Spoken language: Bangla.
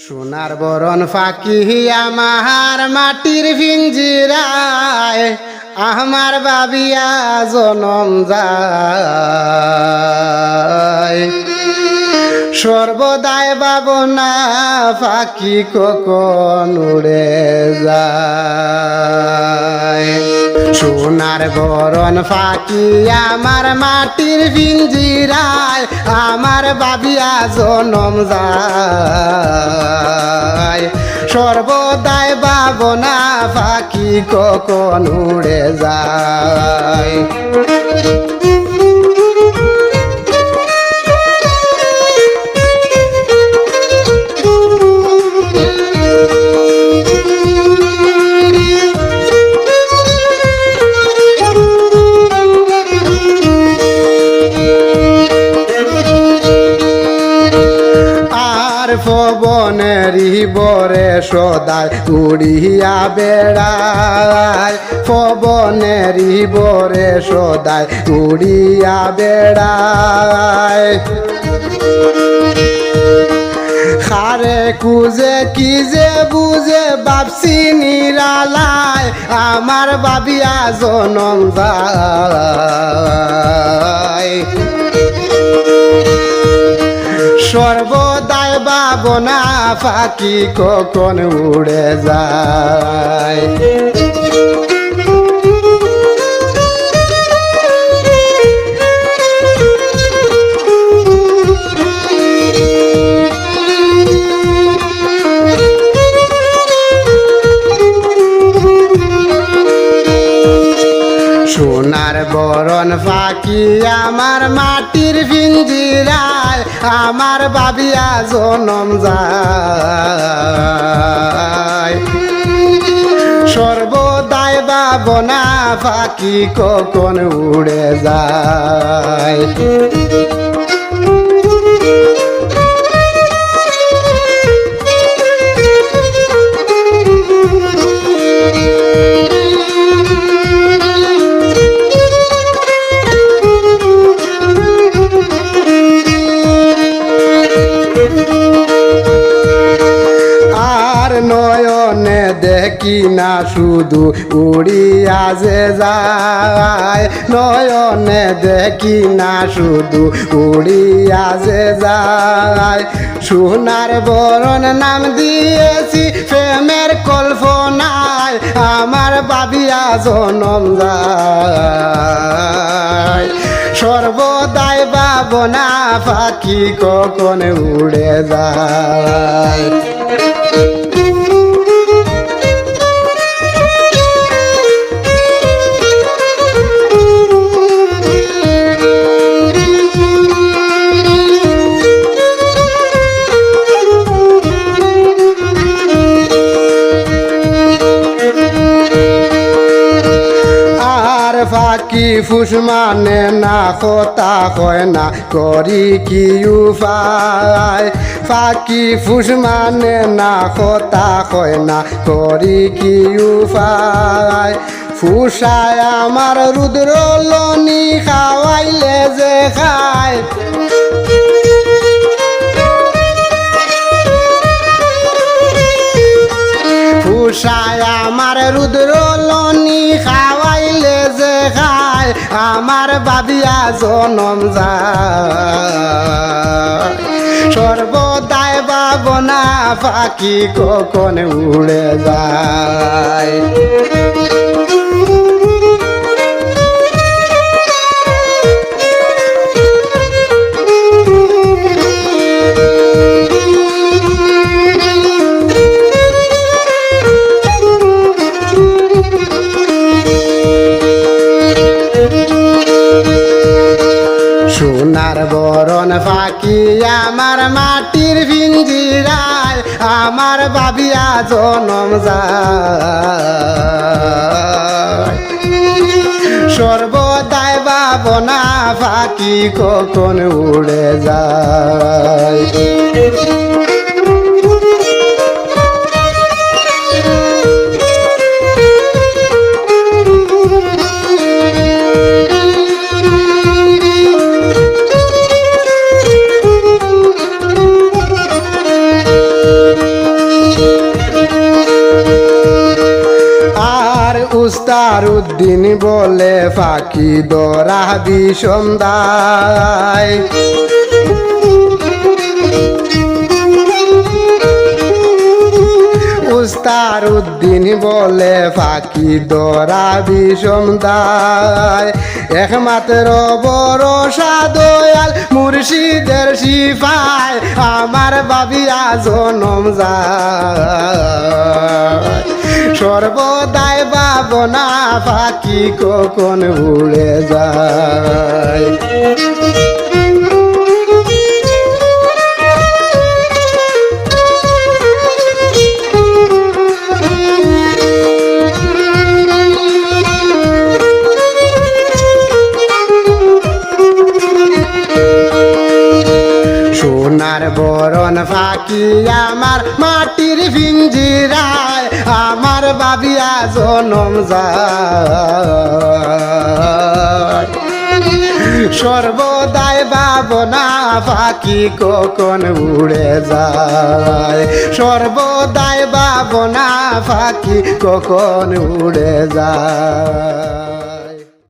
সোনার বরণ ফাঁকি আমার মাটির পিঞ্জিরায় আমার বাবিয়া জনম যায় সর্বদাই বাবনা ফাঁকি কখন উড়ে যায়। সোনার বরণ ফাঁকি আমার মাটির পিঞ্জিরায় আমার বাবিয়া জনম যায় সর্বদাই বাবনা ফাঁকি কখন উড়ে যায়। পবনেরই বরে সদায় উড়িয়া বেড়ায় পবনেরই বরে সদায় উড়িয়া বেড়ায় খারে কুজে কি যে বুঝে বাপসি নিরালায় আমার বাবিয়া জনম যায় সর্বদাই বাবনা ফাঁকি কখন উড়ে যায়। সোনার বরণ ফাঁকি আমার মাটির পিঞ্জিরায় আমার বাবিয়া জনম যায় সর্বদাই বাবনা ফাঁকি কখন উড়ে যায়। নয়নে দেখি না শুধু উড়িয়া যে যায় নয়নে দেখি না শুধু উড়িয়া যে যায় সোনার বরণ নাম দিয়েছি প্রেমের কল্পনায় আমার বাবিয়া জনম যায় সর্বদাই বাবনা ফাঁকি কখন উড়ে যায়। ফাঁকি ফুস মানে না কথা হয় না করি কি উপায় ফাঁকি ফুস মানে না কথা হয় না করি কি উপায় ফুসায় আমার রুদ্র লনি খাওয়াইলে যে খায় ফুসায় আমার রুদ্র লনি খাওয়াইলে যে খায় আমার বাবিয়া জনম যায় সর্বদাই বাবনা ফাঁকি কখন উড়ে যায়। সোনার বরণ ফাঁকি আমার মাটির পিঞ্জিরায় আমার বাবিয়া জনম যায় সর্বদাই বাবনা ফাঁকি কখন উড়ে যায়। উস্তার উদ্দিন বলে ফাঁকি দরা বিষন্দায় উস্তার উদ্দিন বলে ফাঁকি দরা বিষন্দায় একমাত্র ভরসা দয়াল মুর্শিদের সিফায় আমার বাবিয়া জনম যায় সর্বদাই ভাবনা ফাঁকি কখন উড়ে যায় সোনার বরণ ফাঁকি আমার মাটির পিঞ্জিরায় আমার বাবিয়া জনম যায় সর্বদাই ভাবনা ফাঁকি কখন উড়ে যায় সর্বদাই ভাবনা ফাঁকি কখন উড়ে যায়।